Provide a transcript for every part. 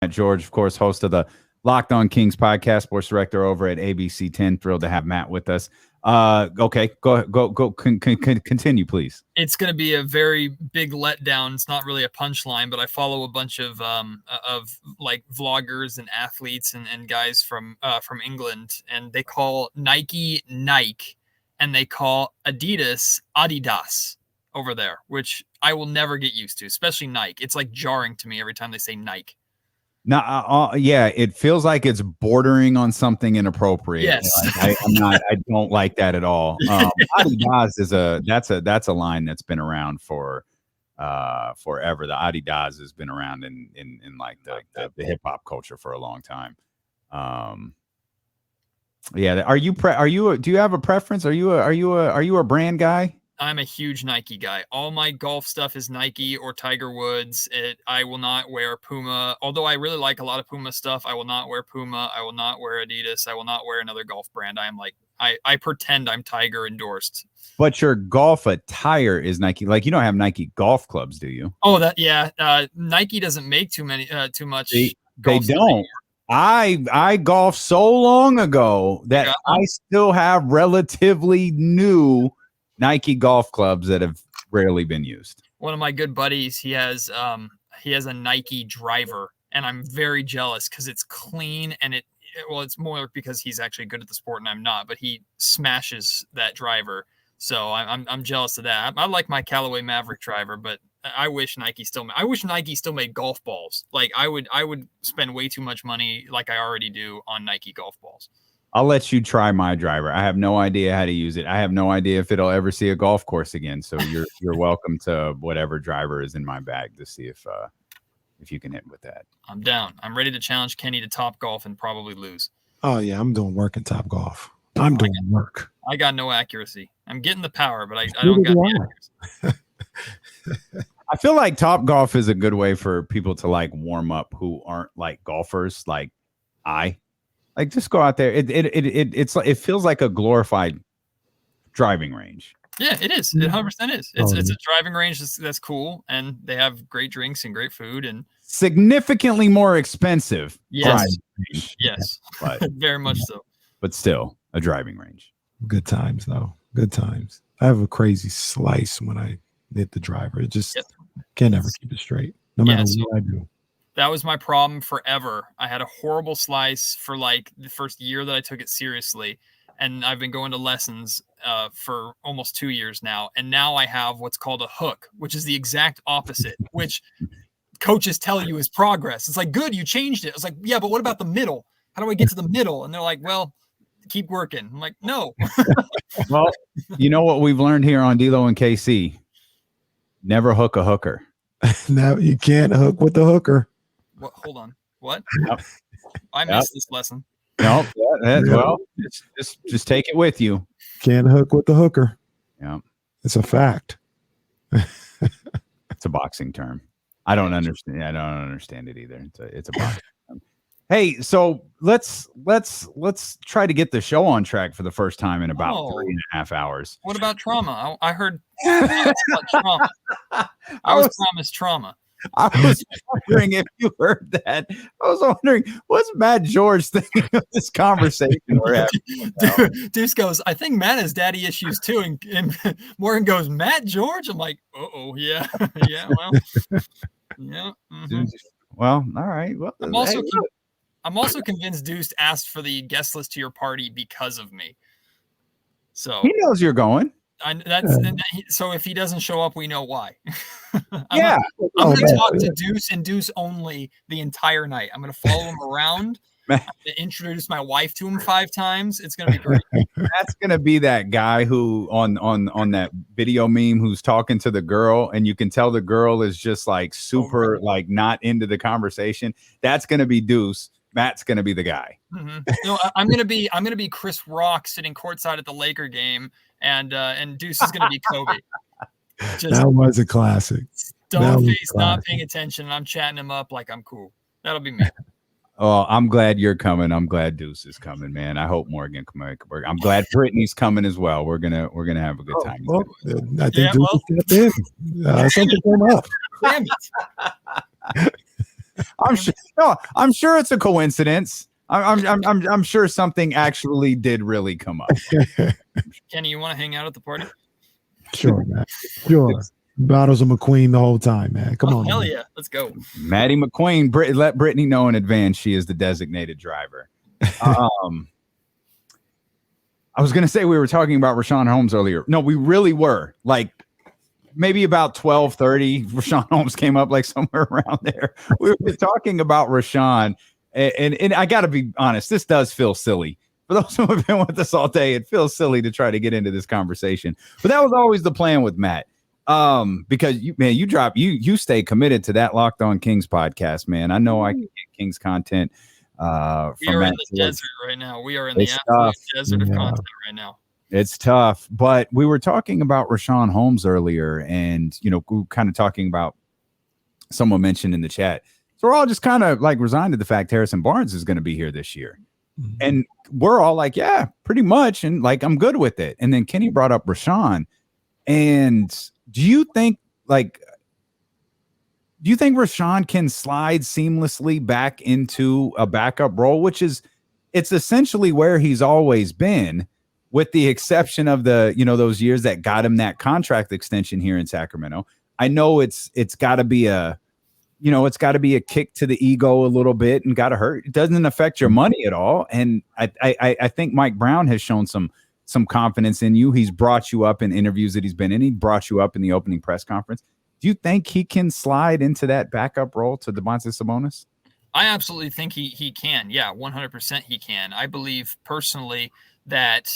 Matt George, of course, host of the Locked On Kings podcast, sports director over at ABC 10. Thrilled to have Matt with us. Okay, go. Continue, please. It's going to be a very big letdown. It's not really a punchline, but I follow a bunch of like vloggers and athletes and guys from England, and they call Nike Nike, and they call Adidas Adidas over there, which I will never get used to, especially Nike. It's like jarring to me every time they say Nike. No, yeah, it feels like it's bordering on something inappropriate. Yes, I don't like that at all. Adidas that's a line that's been around for forever. The Adidas has been around in like the hip hop culture for a long time. Yeah, do you have a preference? Are you a brand guy? I'm a huge Nike guy. All my golf stuff is Nike or Tiger Woods. I will not wear Puma. Although I really like a lot of Puma stuff, I will not wear Puma. I will not wear Adidas. I will not wear another golf brand. I pretend I'm Tiger endorsed. But your golf attire is Nike. Like, you don't have Nike golf clubs, do you? Oh, yeah. Nike doesn't make too much. They don't. I golfed so long ago that I still have relatively new Nike golf clubs that have rarely been used. One of my good buddies, he has a Nike driver, and I'm very jealous because it's clean and it's more because he's actually good at the sport and I'm not, but he smashes that driver. So I'm jealous of that. I like my Callaway Maverick driver, but I wish Nike still made golf balls. Like I would spend way too much money, like I already do, on Nike golf balls. I'll let you try my driver. I have no idea how to use it. I have no idea if it'll ever see a golf course again. So you're welcome to whatever driver is in my bag to see if you can hit with that. I'm down. I'm ready to challenge Kenny to Top Golf and probably lose. Oh yeah, I'm doing work at Top Golf. I'm doing work. I got no accuracy. I'm getting the power, but I don't got the accuracy. I feel like Top Golf is a good way for people to like warm up who aren't like golfers. Like just go out there. It feels like a glorified driving range. Yeah, it is. It 100% is. It's a driving range that's cool, and they have great drinks and great food and significantly more expensive. Yes, yes, but very much so. But still, a driving range. Good times though. Good times. I have a crazy slice when I hit the driver. It just can't ever keep it straight, no matter what I do. That was my problem forever. I had a horrible slice for like the first year that I took it seriously. And I've been going to lessons for almost 2 years now. And now I have what's called a hook, which is the exact opposite, which coaches tell you is progress. It's like, good, you changed it. I was like, yeah, but what about the middle? How do I get to the middle? And they're like, well, keep working. I'm like, no. Well, you know what we've learned here on D-Lo and KC? Never hook a hooker. Now you can't hook with the hooker. What? Hold on. What? Yep. I missed this lesson. No, well, just take it with you. Can't hook with the hooker. Yeah, it's a fact. It's a boxing term. I don't understand. I don't understand it either. It's a boxing term. Hey, so let's try to get the show on track for the first time in about 3.5 hours. What about trauma? I heard about trauma. I was promised trauma. I was wondering if you heard that. I was wondering, what's Matt George thinking of this conversation we're having? Deuce goes, I think Matt has daddy issues too. And Morgan goes, Matt George? I'm like, yeah. Yeah, well. Yeah. Mm-hmm. Well, all right. Well, I'm also convinced Deuce asked for the guest list to your party because of me. So he knows you're going. So if he doesn't show up, we know why. I'm going to talk to Deuce and Deuce only the entire night. I'm going to follow him around. I'm going to introduce my wife to him 5 times. It's going to be great. That's going to be that guy who on that video meme who's talking to the girl, and you can tell the girl is just like super like not into the conversation. That's going to be Deuce. Matt's going to be the guy. Mm-hmm. No, I'm going to be Chris Rock sitting courtside at the Laker game, and Deuce is going to be Kobe. That was a classic. Stone face, not paying attention, and I'm chatting him up like I'm cool. That'll be me. Oh, I'm glad you're coming. I'm glad Deuce is coming, man. I hope Morgan can make it work. I'm glad Brittany's coming as well. We're gonna have a good time. Well, I think Deuce stepped in. Something came up. Damn it. I'm sure it's a coincidence. I'm sure something actually did really come up. Kenny, you want to hang out at the party? Sure, man. Sure. Bottles of McQueen the whole time, man. Come on. Hell man. yeah. Let's go. Maddie McQueen, let Brittany know in advance she is the designated driver. I was going to say we were talking about Richaun Holmes earlier. No, we really were. Like maybe about 12:30, Richaun Holmes came up like somewhere around there. We were talking about Richaun, and I got to be honest, this does feel silly. For those who have been with us all day, it feels silly to try to get into this conversation. But that was always the plan with Matt. Because you stay committed to that Locked On Kings podcast, man. I know I can get Kings content. We are in the desert right now. We are in the absolute desert of content right now. It's tough, but we were talking about Richaun Holmes earlier, and kind of talking about someone mentioned in the chat. So we're all just kind of like resigned to the fact Harrison Barnes is going to be here this year, and we're all like, yeah, pretty much, and like I'm good with it. And then Kenny brought up Richaun, and do you think Richaun can slide seamlessly back into a backup role, which is it's essentially where he's always been, with the exception of the, those years that got him that contract extension here in Sacramento. I know it's got to be a kick to the ego a little bit and got to hurt. It doesn't affect your money at all. And I think Mike Brown has shown some confidence in you. He's brought you up in interviews that he's been in. He brought you up in the opening press conference. Do you think he can slide into that backup role to Domantas Sabonis? I absolutely think he can. Yeah, 100% he can. I believe personally that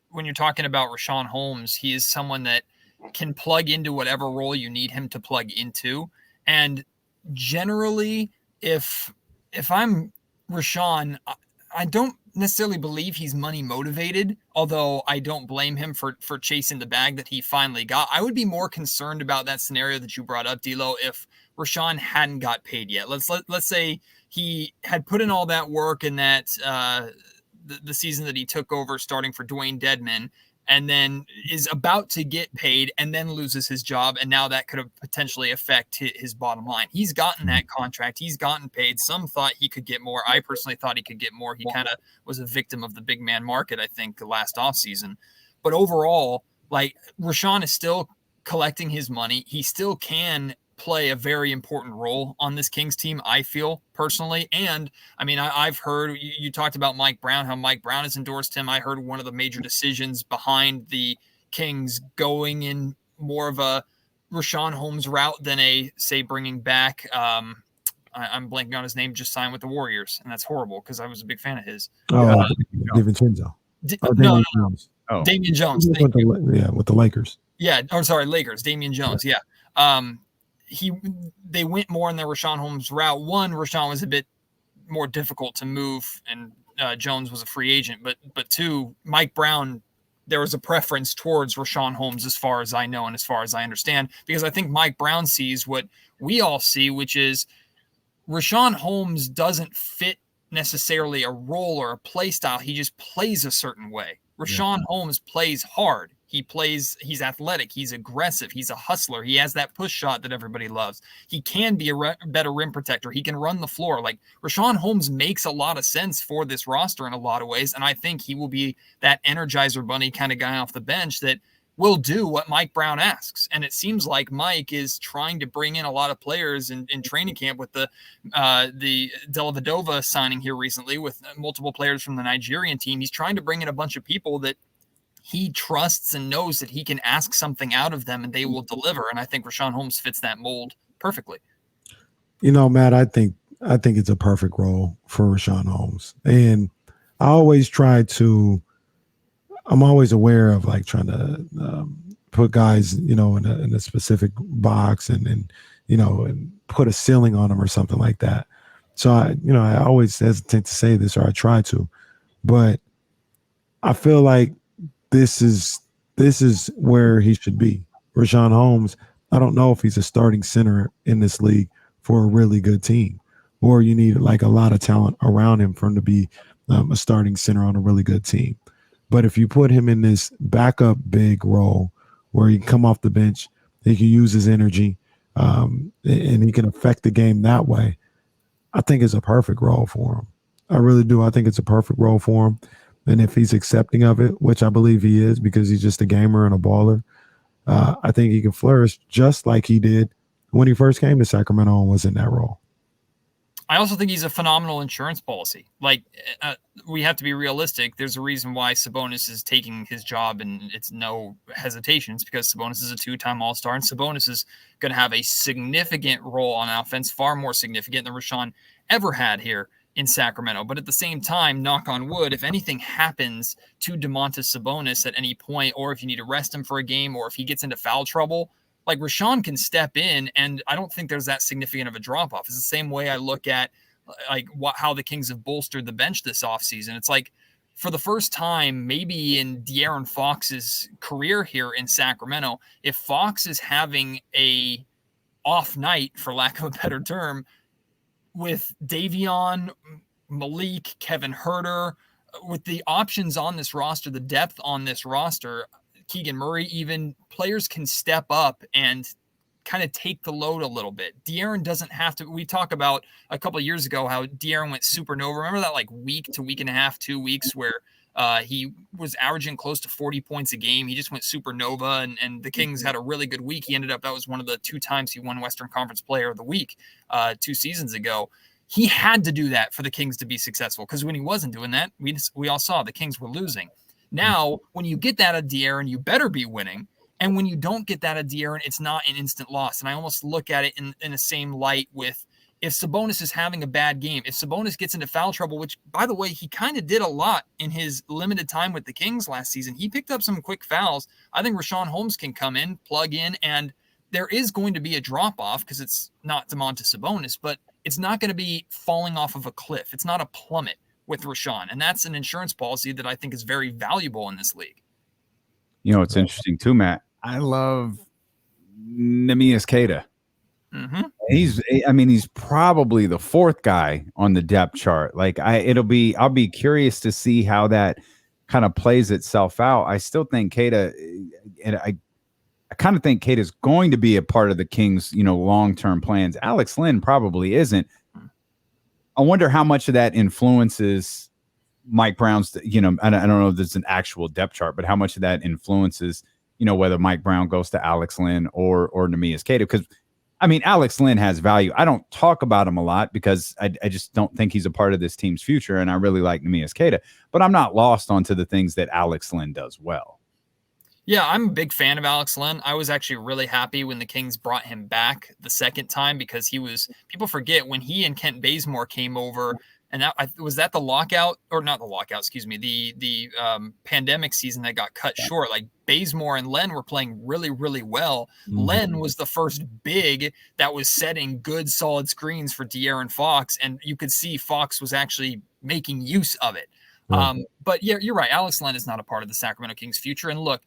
when you're talking about Richaun Holmes, he is someone that can plug into whatever role you need him to plug into. And generally, if I'm Richaun, I don't necessarily believe he's money motivated, although I don't blame him for chasing the bag that he finally got. I would be more concerned about that scenario that you brought up, D'Lo, if Richaun hadn't got paid yet. Let's say he had put in all that work in that the season that he took over starting for Dwayne Dedman, and then is about to get paid and then loses his job. And now that could have potentially affect his bottom line. He's gotten that contract. He's gotten paid. Some thought he could get more. I personally thought he could get more. He kind of was a victim of the big man market, I think, last offseason. But overall, like, Richaun is still collecting his money. He still can play a very important role on this Kings team, I feel personally. And I mean, I've heard you talked about Mike Brown, how Mike Brown has endorsed him. I heard one of the major decisions behind the Kings going in more of a Richaun Holmes route than bringing back, I'm blanking on his name, just signed with the Warriors. And that's horrible because I was a big fan of his. DiVincenzo. No. Damian Jones. With the Lakers. Yeah. Oh, sorry. Lakers. Damian Jones. Yeah. They went more in the Richaun Holmes route. One, Richaun was a bit more difficult to move, and Jones was a free agent. But two, Mike Brown, there was a preference towards Richaun Holmes, as far as I know and as far as I understand, because I think Mike Brown sees what we all see, which is Richaun Holmes doesn't fit necessarily a role or a play style. He just plays a certain way. Richaun Holmes plays hard. He's athletic. He's aggressive. He's a hustler. He has that push shot that everybody loves. He can be a better rim protector. He can run the floor. Like, Richaun Holmes makes a lot of sense for this roster in a lot of ways. And I think he will be that Energizer Bunny kind of guy off the bench that will do what Mike Brown asks. And it seems like Mike is trying to bring in a lot of players in training camp with the Dellavedova signing here recently with multiple players from the Nigerian team. He's trying to bring in a bunch of people that he trusts and knows that he can ask something out of them and they will deliver. And I think Richaun Holmes fits that mold perfectly. Matt, I think it's a perfect role for Richaun Holmes. And I'm always aware of like trying to put guys, in a specific box and put a ceiling on them or something like that. So I always hesitate to say this, or I try to, but I feel like this is where he should be. Richaun Holmes, I don't know if he's a starting center in this league for a really good team, or you need like a lot of talent around him for him to be a starting center on a really good team. But if you put him in this backup big role where he can come off the bench, he can use his energy, and he can affect the game that way, I think it's a perfect role for him. I really do. I think it's a perfect role for him. And if he's accepting of it, which I believe he is because he's just a gamer and a baller, I think he can flourish just like he did when he first came to Sacramento and was in that role. I also think he's a phenomenal insurance policy. Like, we have to be realistic. There's a reason why Sabonis is taking his job, and it's no hesitation. It's because Sabonis is a 2-time All-Star, and Sabonis is going to have a significant role on offense, far more significant than Richaun ever had here in Sacramento. But at the same time, knock on wood, if anything happens to Domantas Sabonis at any point, or if you need to rest him for a game, or if he gets into foul trouble, like, Richaun can step in, and I don't think there's that significant of a drop-off. It's the same way I look at, like, how the Kings have bolstered the bench this offseason. It's like, for the first time, maybe in De'Aaron Fox's career here in Sacramento, if Fox is having a off night, for lack of a better term, with Davion, Malik, Kevin Huerter, with the options on this roster, the depth on this roster, Keegan Murray, even, players can step up and kind of take the load a little bit. De'Aaron doesn't have to. We talk about a couple of years ago how De'Aaron went supernova. Remember that, like, week to week and a half, 2 weeks where he was averaging close to 40 points a game. He just went supernova, and the Kings had a really good week. He ended up, that was one of the 2 times he won Western Conference Player of the Week 2 seasons ago. He had to do that for the Kings to be successful, because when he wasn't doing that, we all saw the Kings were losing. Now, when you get that at De'Aaron, you better be winning. And when you don't get that at De'Aaron, it's not an instant loss. And I almost look at it in the same light with, if Sabonis is having a bad game, if Sabonis gets into foul trouble, which, by the way, he kind of did a lot in his limited time with the Kings last season. He picked up some quick fouls. I think Richaun Holmes can come in, plug in, and there is going to be a drop-off because it's not Domantas Sabonis, but it's not going to be falling off of a cliff. It's not a plummet with Richaun, and that's an insurance policy that I think is very valuable in this league. You know, it's interesting too, Matt. I love Neemias Queta. Mm-hmm. He's probably the 4th guy on the depth chart. Like, I'll be curious to see how that kind of plays itself out. I still think Queta, and I kind of think Queta is going to be a part of the Kings, long-term plans. Alex Len probably isn't. I wonder how much of that influences Mike Brown's, I don't know if there's an actual depth chart, but how much of that influences, whether Mike Brown goes to Alex Len or Neemias Queta. Because, Alex Len has value. I don't talk about him a lot because I just don't think he's a part of this team's future, and I really like Neemias Queta. But I'm not lost onto the things that Alex Len does well. Yeah, I'm a big fan of Alex Len. I was actually really happy when the Kings brought him back the second time, because people forget when he and Kent Bazemore came over, and was that the lockout, or not the lockout, excuse me, the pandemic season that got cut short. Like, Bazemore and Len were playing really, really well. Mm-hmm. Len was the first big that was setting good, solid screens for De'Aaron Fox, and you could see Fox was actually making use of it. But yeah, you're right. Alex Len is not a part of the Sacramento Kings' future. And look,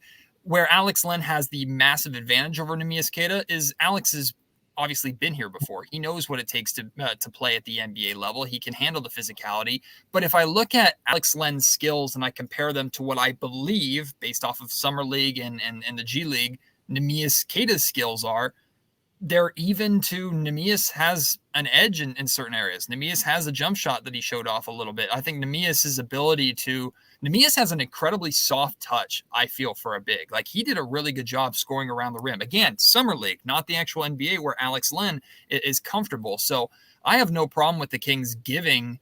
where Alex Len has the massive advantage over Neemias Queta is Alex has obviously been here before. He knows what it takes to play at the NBA level. He can handle the physicality. But if I look at Alex Len's skills and I compare them to what I believe, based off of Summer League and the G League, Neemias Queta's skills are, they're even to Neemias has an edge in certain areas. Neemias has a jump shot that he showed off a little bit. I think Neemias' ability Neemias has an incredibly soft touch, I feel, for a big. Like, he did a really good job scoring around the rim. Again, Summer League, not the actual NBA where Alex Len is comfortable. So I have no problem with the Kings giving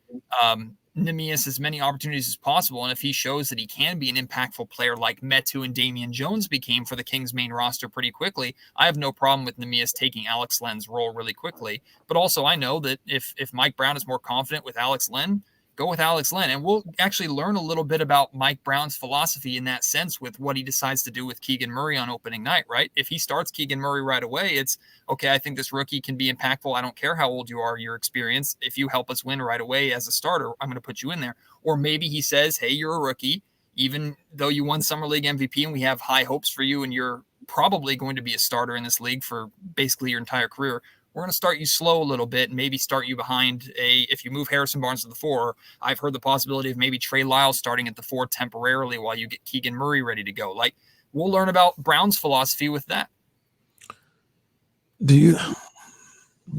Neemias as many opportunities as possible. And if he shows that he can be an impactful player like Metu and Damian Jones became for the Kings main roster pretty quickly, I have no problem with Neemias taking Alex Len's role really quickly. But also, I know that if Mike Brown is more confident with Alex Len, go with Alex Len. And we'll actually learn a little bit about Mike Brown's philosophy in that sense with what he decides to do with Keegan Murray on opening night, right? If he starts Keegan Murray right away, it's, okay, I think this rookie can be impactful. I don't care how old you are, your experience. If you help us win right away as a starter, I'm going to put you in there. Or maybe he says, hey, you're a rookie, even though you won Summer League MVP and we have high hopes for you and you're probably going to be a starter in this league for basically your entire career. We're going to start you slow a little bit and maybe start you behind if you move Harrison Barnes to the 4, I've heard the possibility of maybe Trey Lyles starting at the 4 temporarily while you get Keegan Murray ready to go. Like, we'll learn about Brown's philosophy with that.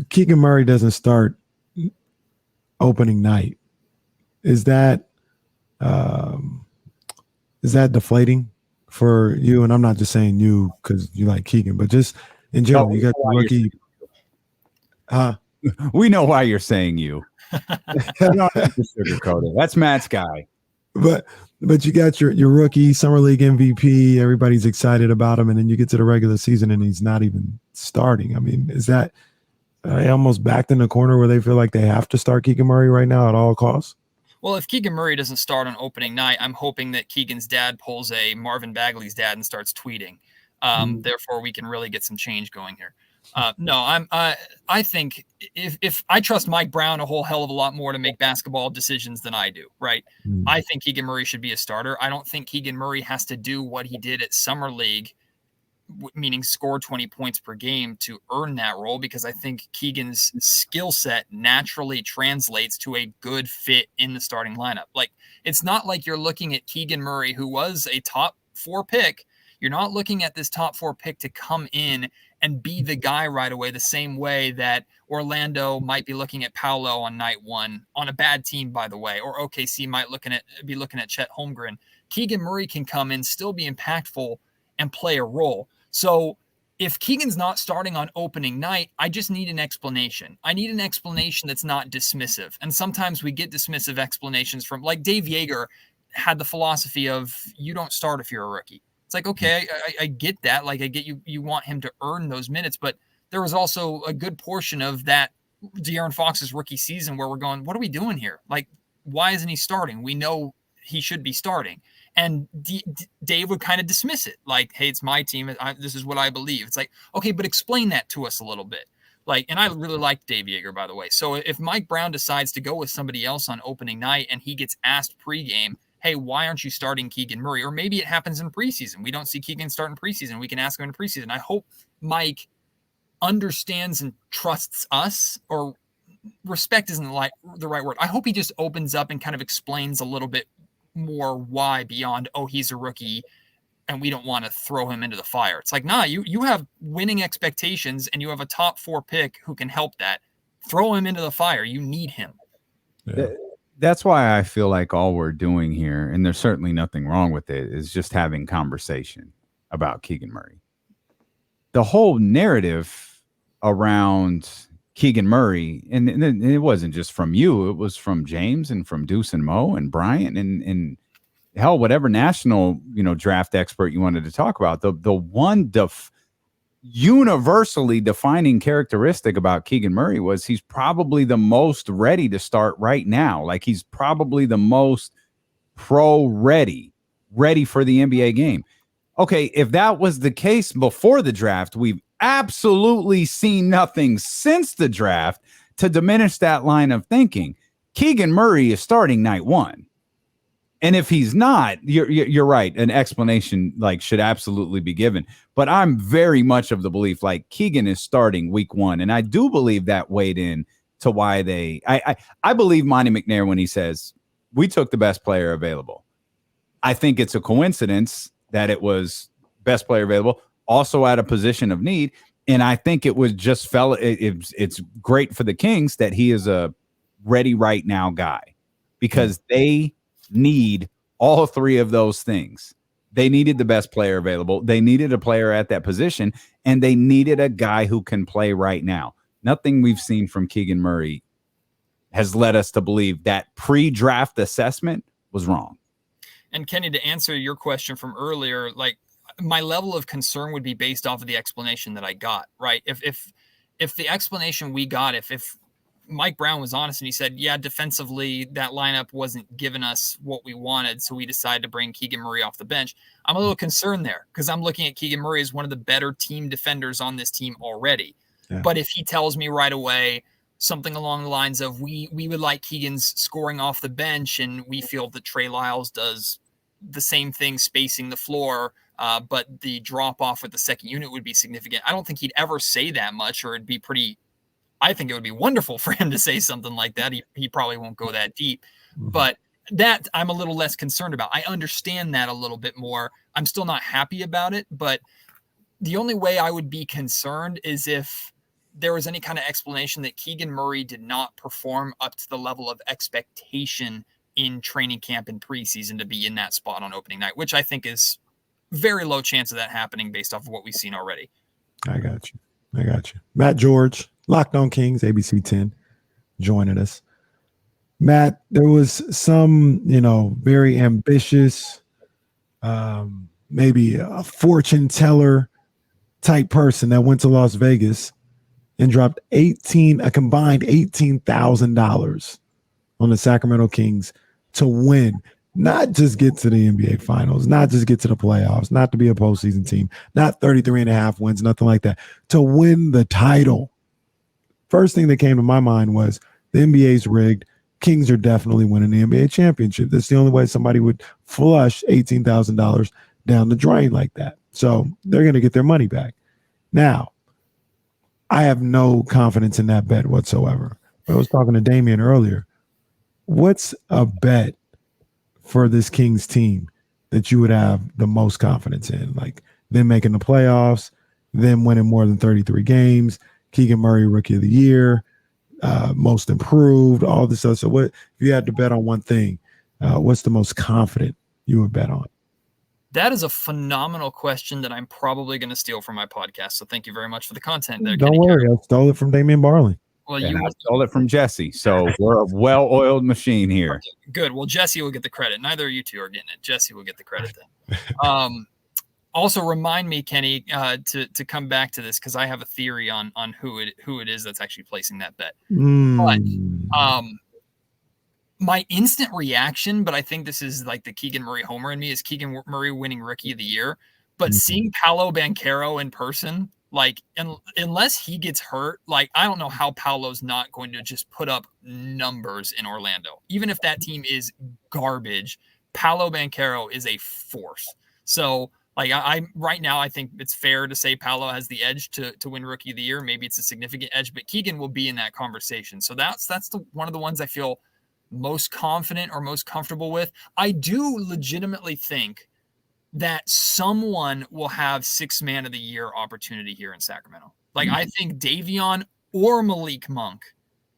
Keegan Murray doesn't start opening night. Is that deflating for you? And I'm not just saying you because you like Keegan, but just in general, you got the rookie. We know why you're saying you. You don't have to sugarcoat it. That's Matt's guy. But you got your rookie summer league MVP. Everybody's excited about him, and then you get to the regular season and he's not even starting. I mean, is that almost backed in the corner where they feel like they have to start Keegan Murray right now at all costs? Well, if Keegan Murray doesn't start on opening night, I'm hoping that Keegan's dad pulls a Marvin Bagley's dad and starts tweeting. Therefore, we can really get some change going here. No, I think if I trust Mike Brown a whole hell of a lot more to make basketball decisions than I do, right? I think Keegan Murray should be a starter. I don't think Keegan Murray has to do what he did at Summer League, meaning score 20 points per game to earn that role, because I think Keegan's skill set naturally translates to a good fit in the starting lineup. Like, it's not like you're looking at Keegan Murray, who was a top 4 pick. You're not looking at this top 4 pick to come in and be the guy right away, the same way that Orlando might be looking at Paolo on night 1 on a bad team, by the way, or OKC might be looking at Chet Holmgren. Keegan Murray can come in, still be impactful, and play a role. So if Keegan's not starting on opening night, I just need an explanation. I need an explanation that's not dismissive. And sometimes we get dismissive explanations from, like, Dave Yeager had the philosophy of, you don't start if you're a rookie. It's like, okay, I get that. Like, I get you want him to earn those minutes, but there was also a good portion of that De'Aaron Fox's rookie season where we're going, what are we doing here? Like, why isn't he starting? We know he should be starting. And Dave would kind of dismiss it. Like, hey, it's my team. This is what I believe. It's like, okay, but explain that to us a little bit. Like, and I really like Dave Yeager, by the way. So if Mike Brown decides to go with somebody else on opening night and he gets asked pregame, hey, why aren't you starting Keegan Murray? Or maybe it happens in preseason. We don't see Keegan start in preseason. We can ask him in preseason. I hope Mike understands and trusts us, or respect isn't the right word. I hope he just opens up and kind of explains a little bit more why, beyond, oh, he's a rookie and we don't want to throw him into the fire. It's like, nah, you have winning expectations and you have a top 4 pick who can help that. Throw him into the fire. You need him. Yeah. That's why I feel like all we're doing here, and there's certainly nothing wrong with it, is just having conversation about Keegan Murray. The whole narrative around Keegan Murray, and it wasn't just from you, it was from James and from Deuce and Mo and Brian and hell, whatever national, draft expert you wanted to talk about. The one universally defining characteristic about Keegan Murray was he's probably the most ready to start right now. Like, he's probably the most ready for the NBA game. Okay, if that was the case before the draft, we've absolutely seen nothing since the draft to diminish that line of thinking. Keegan Murray is starting night 1. And if he's not, you're right. An explanation should absolutely be given. But I'm very much of the belief Keegan is starting week 1. And I do believe that weighed in to why I believe Monty McNair when he says we took the best player available. I think it's a coincidence that it was best player available, also at a position of need. And I think it was just it's great for the Kings that he is a ready right now guy, because they need all 3 of those things. They needed the best player available. They needed a player at that position, and they needed a guy who can play right now. Nothing we've seen from Keegan Murray has led us to believe that pre-draft assessment was wrong. And Kenny, to answer your question from earlier, my level of concern would be based off of the explanation that I got, right? If the explanation we got, if Mike Brown was honest and he said, yeah, defensively, that lineup wasn't giving us what we wanted, so we decided to bring Keegan Murray off the bench, I'm a little concerned there, because I'm looking at Keegan Murray as one of the better team defenders on this team already. Yeah. But if he tells me right away something along the lines of, we would like Keegan's scoring off the bench, and we feel that Trey Lyles does the same thing spacing the floor, but the drop off with the second unit would be significant. I don't think he'd ever say that much, or it'd be I think it would be wonderful for him to say something like that. He probably won't go that deep, but that I'm a little less concerned about. I understand that a little bit more. I'm still not happy about it, but the only way I would be concerned is if there was any kind of explanation that Keegan Murray did not perform up to the level of expectation in training camp and preseason to be in that spot on opening night, which I think is very low chance of that happening based off of what we've seen already. I got you. Matt George, Locked On Kings, ABC 10, joining us. Matt, there was some, very ambitious, maybe a fortune teller type person that went to Las Vegas and dropped a combined $18,000 on the Sacramento Kings to win, not just get to the NBA Finals, not just get to the playoffs, not to be a postseason team, not 33.5 wins, nothing like that, to win the title. First thing that came to my mind was the NBA's rigged. Kings are definitely winning the NBA championship. That's the only way somebody would flush $18,000 down the drain like that. So they're going to get their money back. Now, I have no confidence in that bet whatsoever. I was talking to Damian earlier. What's a bet for this Kings team that you would have the most confidence in? Like them making the playoffs, them winning more than 33 games, Keegan Murray Rookie of the Year, most improved, all this stuff. So what, if you had to bet on one thing, what's the most confident you would bet on? That is a phenomenal question that I'm probably going to steal from my podcast. So thank you very much for the content there. Don't worry, I stole it from Damian Barley. Well, and I stole it from Jesse. So we're a well-oiled machine here. Okay, good. Well, Jesse will get the credit. Neither of you two are getting it. Jesse will get the credit then. Also, remind me, Kenny, to come back to this because I have a theory on who it is that's actually placing that bet. But my instant reaction, but I think this is like the Keegan Murray homer in me, is Keegan Murray winning Rookie of the Year. But seeing Paolo Banchero in person, like, unless he gets hurt, like, I don't know how Paolo's not going to just put up numbers in Orlando. Even if that team is garbage, Paolo Banchero is a force. So, like, I right now, I think it's fair to say Paolo has the edge to win Rookie of the Year. Maybe it's a significant edge, but Keegan will be in that conversation. So that's one of the ones I feel most confident or most comfortable with. I do legitimately think that someone will have Sixth Man of the Year opportunity here in Sacramento. Like, I think Davion or Malik Monk.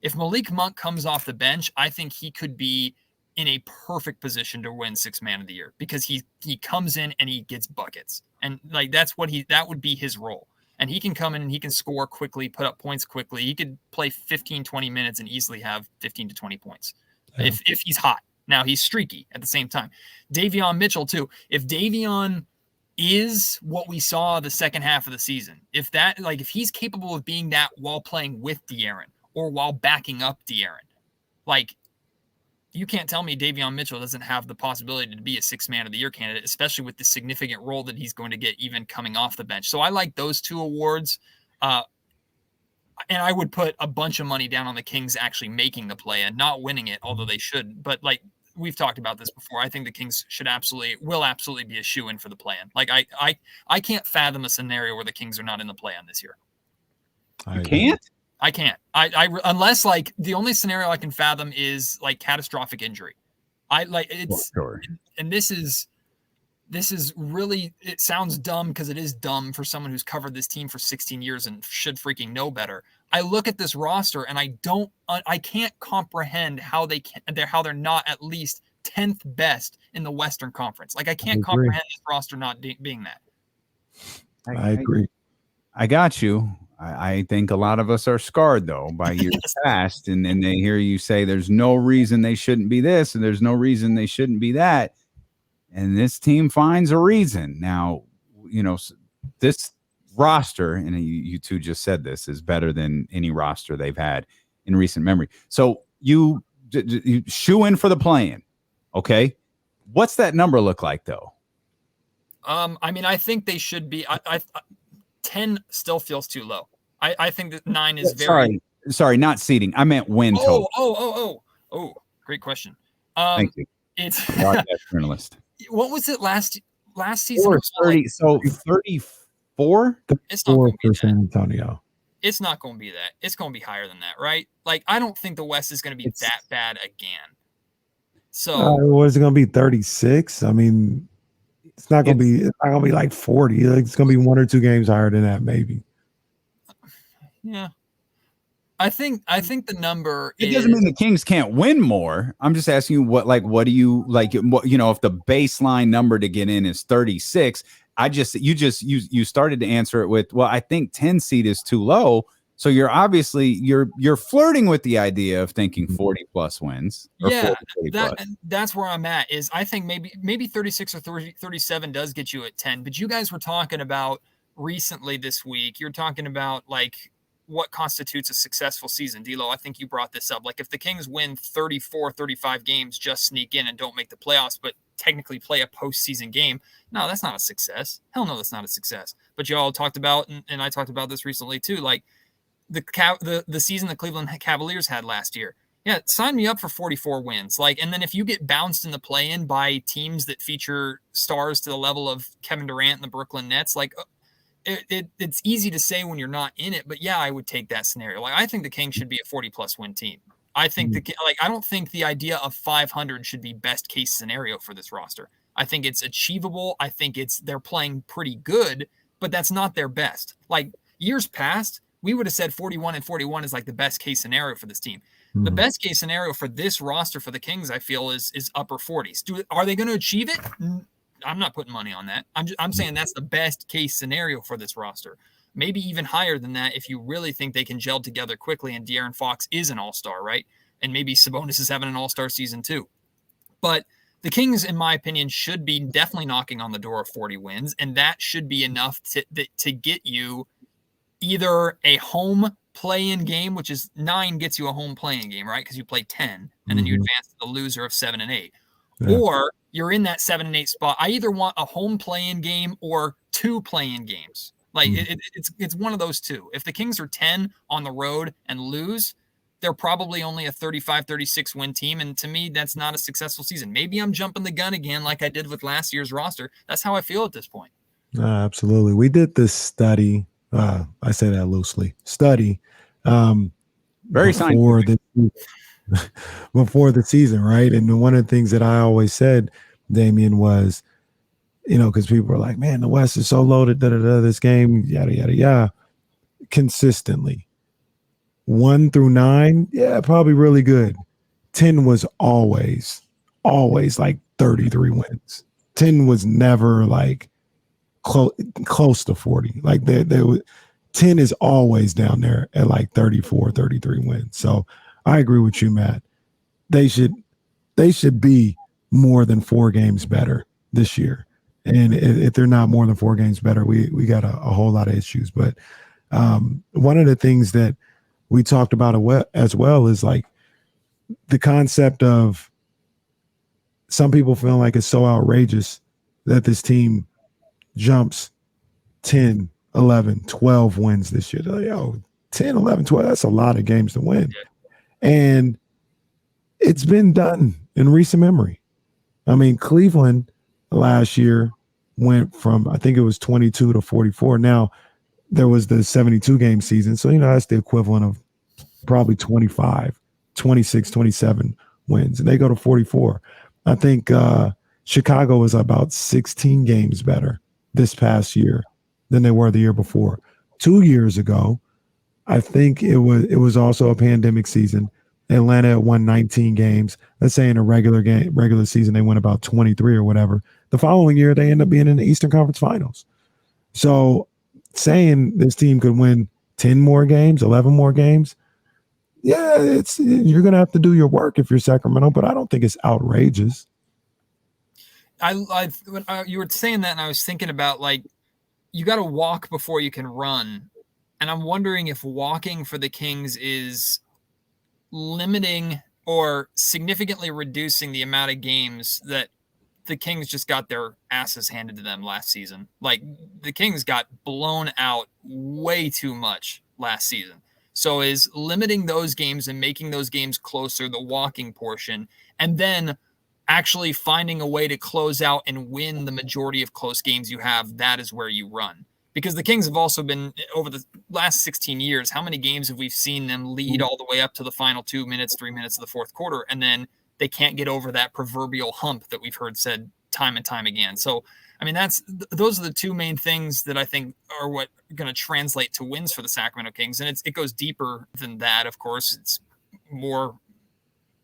If Malik Monk comes off the bench, I think he could be in a perfect position to win Sixth Man of the Year because he comes in and he gets buckets. And like, that would be his role. And he can come in and he can score quickly, put up points quickly. He could play 15, 20 minutes and easily have 15 to 20 points if he's hot. Now, he's streaky at the same time. Davion Mitchell, too. If Davion is what we saw the second half of the season, if he's capable of being that while playing with De'Aaron or while backing up De'Aaron, like, you can't tell me Davion Mitchell doesn't have the possibility to be a Sixth Man of the Year candidate, especially with the significant role that he's going to get even coming off the bench. So I like those two awards. And I would put a bunch of money down on the Kings actually making the play and not winning it, although they should. But like we've talked about this before, I think the Kings will absolutely be a shoo-in for the play-in. Like I can't fathom a scenario where the Kings are not in the play-in this year. You can't? I can't. I unless like the only scenario I can fathom is like catastrophic injury. And this is really, it sounds dumb because it is dumb for someone who's covered this team for 16 years and should freaking know better. I look at this roster and I can't comprehend how they're not at least 10th best in the Western Conference. Like, I can't comprehend this roster not being that. I agree. I got you. I think a lot of us are scarred, though, by years past, and then they hear you say there's no reason they shouldn't be this and there's no reason they shouldn't be that. And this team finds a reason. Now, this roster, and you two just said this, is better than any roster they've had in recent memory. So you shoe in for the play-in, okay? What's that number look like, though? I mean, I think they should be. 10 still feels too low. I think that 9 is very. Sorry, not seeding. I meant win total. Oh, great question. Thank you. It's journalist. What was it last season? 30, so 34? It's not going to be for San Antonio. It's not going to be that. It's going to be higher than that, right? Like, I don't think the West is going to be that bad again. So what is it going to be? 36? I mean, it's not going to be like 40. Like, it's going to be 1 or 2 games higher than that, maybe. Yeah. I think the number It doesn't mean the Kings can't win more. I'm just asking you what do you like? What, if the baseline number to get in is 36, you started to answer it with, well, I think 10 seed is too low. So you're obviously you're flirting with the idea of thinking 40 plus wins. Yeah, that's where I'm at. Is I think maybe 36 or 37 does get you at 10. But you guys were talking about recently this week. You're talking about like what constitutes a successful season. D'Lo, I think you brought this up. Like if the Kings win 34, 35 games, just sneak in and don't make the playoffs, but technically play a postseason game. No, that's not a success. Hell no, that's not a success. But you all talked about, and I talked about this recently too, like the season the Cleveland Cavaliers had last year. Yeah, sign me up for 44 wins. Like, and then if you get bounced in the play-in by teams that feature stars to the level of Kevin Durant and the Brooklyn Nets, like it's easy to say when you're not in it, but yeah, I would take that scenario. Like, I think the Kings should be a 40-plus win team. I think I don't think the idea of 500 should be best case scenario for this roster. I think it's achievable. I think they're playing pretty good, but that's not their best. Like years past, we would have said 41-41 is like the best case scenario for this team. The best case scenario for this roster for the Kings, I feel, is upper 40s. Are they going to achieve it? I'm not putting money on that. I'm saying that's the best case scenario for this roster. Maybe even higher than that if you really think they can gel together quickly and De'Aaron Fox is an all-star, right? And maybe Sabonis is having an all-star season too. But the Kings, in my opinion, should be definitely knocking on the door of 40 wins, and that should be enough to get you either a home play-in game, which is 9 gets you a home play-in game, right? Because you play 10, and then you advance to the loser of 7 and 8. Yeah. Or you're in that 7 and 8 spot. I either want a home play-in game or 2 play-in games. Like it's one of those two. If the Kings are 10 on the road and lose, they're probably only a 35-36 win team. And to me, that's not a successful season. Maybe I'm jumping the gun again like I did with last year's roster. That's how I feel at this point. Absolutely. We did this study. I say that loosely. Study. Very scientific. Before the season, right? And one of the things that I always said, Damian, was, because people were like, man, the West is so loaded, this game, yada, yada, yada. Consistently. 1 through 9, yeah, probably really good. 10 was always like 33 wins. 10 was never like close to 40. Like there was 10 is always down there at like 34, 33 wins. So I agree with you, Matt. They should be more than 4 games better this year. And if they're not more than 4 games better, we got a whole lot of issues. But one of the things that we talked about as well is like the concept of some people feeling like it's so outrageous that this team jumps 10, 11, 12 wins this year. They're like, 10, 11, 12, that's a lot of games to win. And it's been done in recent memory. I mean, Cleveland last year went from, I think it was 22 to 44. Now, there was the 72-game season. So, that's the equivalent of probably 25, 26, 27 wins. And they go to 44. I think Chicago was about 16 games better this past year than they were the year before. 2 years ago, I think it was also a pandemic season. Atlanta had won 19 games. Let's say in a regular season, they won about 23 or whatever. The following year, they end up being in the Eastern Conference Finals. So saying this team could win 10 more games, 11 more games, yeah, you're going to have to do your work if you're Sacramento, but I don't think it's outrageous. You were saying that, and I was thinking about, like, you got to walk before you can run. And I'm wondering if walking for the Kings is limiting or significantly reducing the amount of games that the Kings just got their asses handed to them last season. Like, the Kings got blown out way too much last season. So is limiting those games and making those games closer, the walking portion, and then actually finding a way to close out and win the majority of close games you have, that is where you run. Because the Kings have also been, over the last 16 years, how many games have we seen them lead all the way up to the final 2 minutes, 3 minutes of the fourth quarter, and then they can't get over that proverbial hump that we've heard said time and time again. So I mean, those are the two main things that I think are what are going to translate to wins for the Sacramento Kings. And it goes deeper than that. Of course, it's more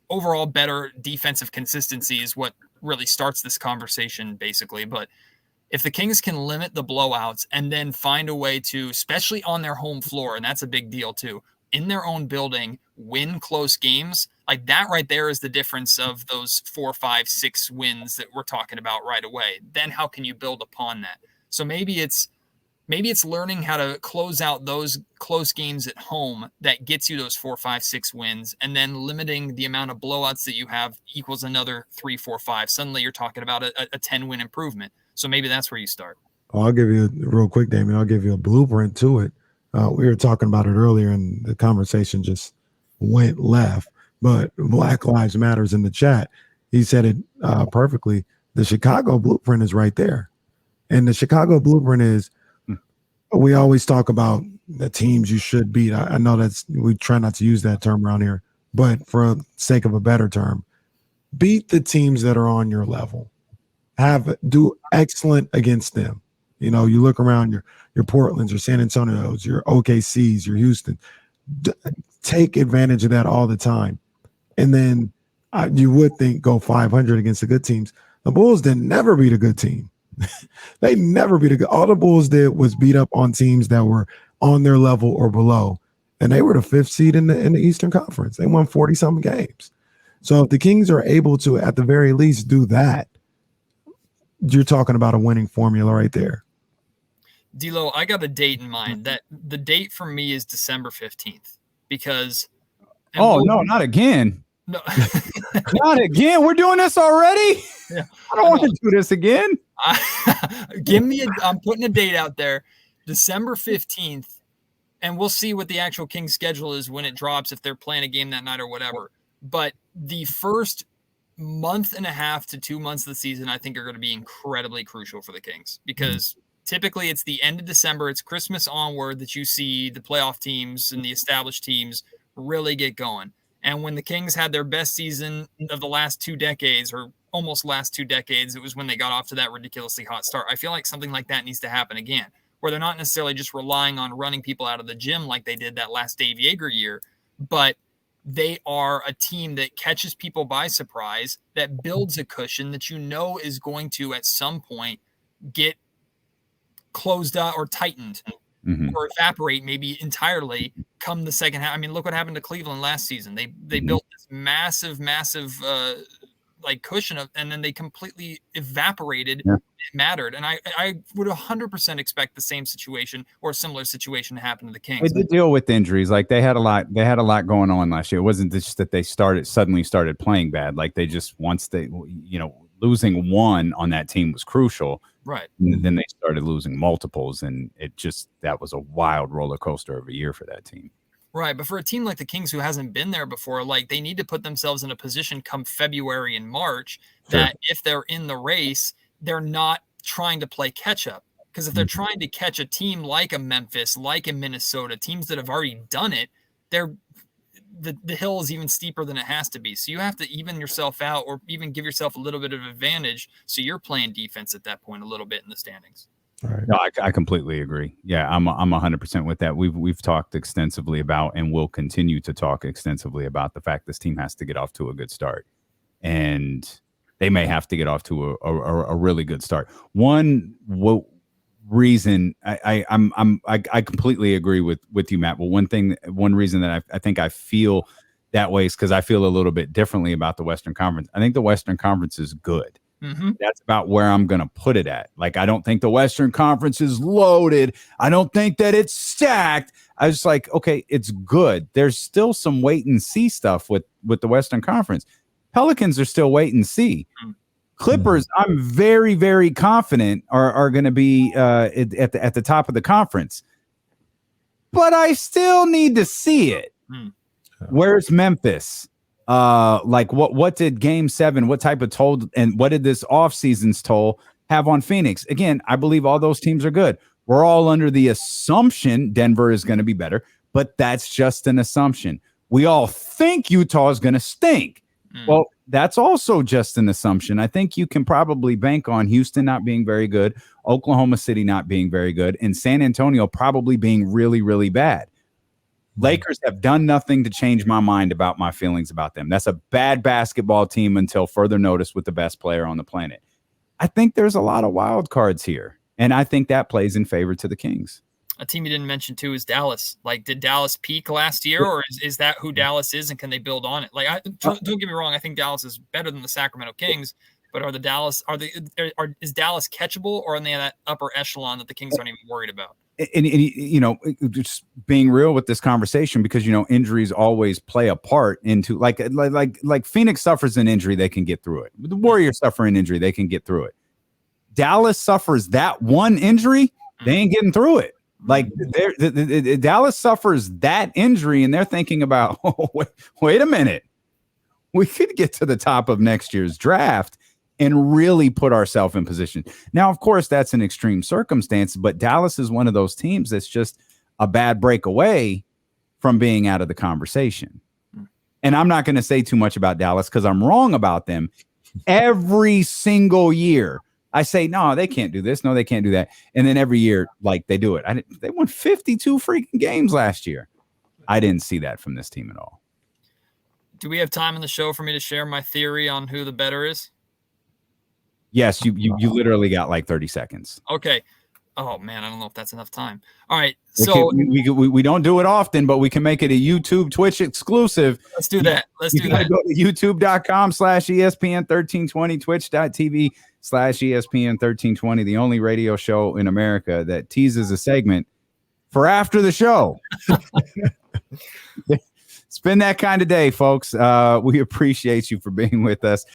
overall better defensive consistency is what really starts this conversation basically. But if the Kings can limit the blowouts and then find a way to, especially on their home floor, and that's a big deal too, in their own building, win close games, like that right there is the difference of those 4, 5, 6 wins that we're talking about right away. Then how can you build upon that? So maybe it's learning how to close out those close games at home that gets you those 4, 5, 6 wins, and then limiting the amount of blowouts that you have equals another 3, 4, 5. Suddenly you're talking about a 10-win improvement. So maybe that's where you start. Well, I'll give you real quick, Damien. I'll give you a blueprint to it. We were talking about it earlier, and the conversation just went left. But Black Lives Matters in the chat, he said it perfectly. The Chicago blueprint is right there. And the Chicago blueprint is, we always talk about the teams you should beat. I know we try not to use that term around here, but for the sake of a better term, beat the teams that are on your level. Do excellent against them. You know, you look around your Portlands, your San Antonios, your OKCs, your Houston. Take advantage of that all the time. And then you would think go 500 against the good teams. The Bulls didn't never beat a good team. They never beat a good. All the Bulls did was beat up on teams that were on their level or below. And they were the 5th seed in the Eastern Conference. They won 40-something games. So if the Kings are able to, at the very least, do that, you're talking about a winning formula right there. D'Lo, I got a date in mind. That the date for me is December 15th because. No, not again. No, not again. We're doing this already. Yeah, I don't want to do this again. I'm putting a date out there, December 15th, and we'll see what the actual Kings schedule is when it drops, if they're playing a game that night or whatever. But the first month and a half to 2 months of the season, I think, are going to be incredibly crucial for the Kings because typically it's the end of December, it's Christmas onward that you see the playoff teams and the established teams really get going. And when the Kings had their best season of the last 2 decades, or almost last 2 decades, it was when they got off to that ridiculously hot start. I feel like something like that needs to happen again, where they're not necessarily just relying on running people out of the gym like they did that last Dave Yeager year, but they are a team that catches people by surprise, that builds a cushion that you know is going to at some point get closed up or tightened. Or evaporate maybe entirely come the second half. I mean, look what happened to Cleveland last season. They built this massive like cushion and then they completely evaporated. Yeah. It mattered. And I would 100% expect the same situation or a similar situation to happen to the Kings. They did deal with injuries. Like they had a lot going on last year. It wasn't just that they suddenly started playing bad. Like they just, once they, losing one on that team was crucial. Right. And then they started losing multiples, and that was a wild roller coaster of a year for that team. Right. But for a team like the Kings who hasn't been there before, like they need to put themselves in a position come February and March that if they're in the race, they're not trying to play catch up. Because if they're trying to catch a team like a Memphis, like a Minnesota, teams that have already done it, the hill is even steeper than it has to be. So you have to even yourself out or even give yourself a little bit of advantage. So you're playing defense at that point a little bit in the standings. All right. No, I completely agree. Yeah, I'm 100% with that. We've talked extensively about and will continue to talk extensively about the fact this team has to get off to a good start. And they may have to get off to a really good start. One reason I completely agree with you, Matt. But one reason that I think I feel that way is because I feel a little bit differently about the Western Conference. I think the Western Conference is good. That's about where I'm going to put it at. Like, I don't think the Western Conference is loaded. I don't think that it's stacked. I was like, okay, it's good. There's still some wait and see stuff with the Western Conference. Pelicans are still wait and see. Clippers, I'm very, very confident are going to be at the top of the conference. But I still need to see it. Where's Memphis? Like what did Game 7, what type of toll, and what did this offseason's toll have on Phoenix? Again, I believe all those teams are good. We're all under the assumption Denver is going to be better, but that's just an assumption. We all think Utah is going to stink. Well, that's also just an assumption. I think you can probably bank on Houston not being very good, Oklahoma City not being very good, and San Antonio probably being really, really bad. Lakers have done nothing to change my mind about my feelings about them. That's a bad basketball team until further notice with the best player on the planet. I think there's a lot of wild cards here, and I think that plays in favor to the Kings. A team you didn't mention too is Dallas. Like, did Dallas peak last year, or is that who Dallas is, and can they build on it? Like, don't get me wrong, I think Dallas is better than the Sacramento Kings, but is Dallas catchable, or are they in that upper echelon that the Kings aren't even worried about? And you know, just being real with this conversation, because, you know, injuries always play a part into like Phoenix suffers an injury, they can get through it. The Warriors suffer an injury, they can get through it. Dallas suffers that one injury, they ain't getting through it. Like Dallas suffers that injury, and they're thinking about, oh, wait a minute, we could get to the top of next year's draft and really put ourselves in position. Now, of course, that's an extreme circumstance, but Dallas is one of those teams that's just a bad break away from being out of the conversation. And I'm not going to say too much about Dallas because I'm wrong about them. Every single year, I say, no, they can't do this. No, they can't do that. And then every year, like, they do it. They won 52 freaking games last year. I didn't see that from this team at all. Do we have time in the show for me to share my theory on who the better is? Yes, you literally got like 30 seconds. Okay. Oh man, I don't know if that's enough time. All right, so we don't do it often, but we can make it a YouTube, Twitch exclusive. Let's do that. Let's do that. Go to youtube.com/ESPN1320, twitch.tv/ESPN1320, the only radio show in America that teases a segment for after the show. It's been that kind of day, folks. We appreciate you for being with us.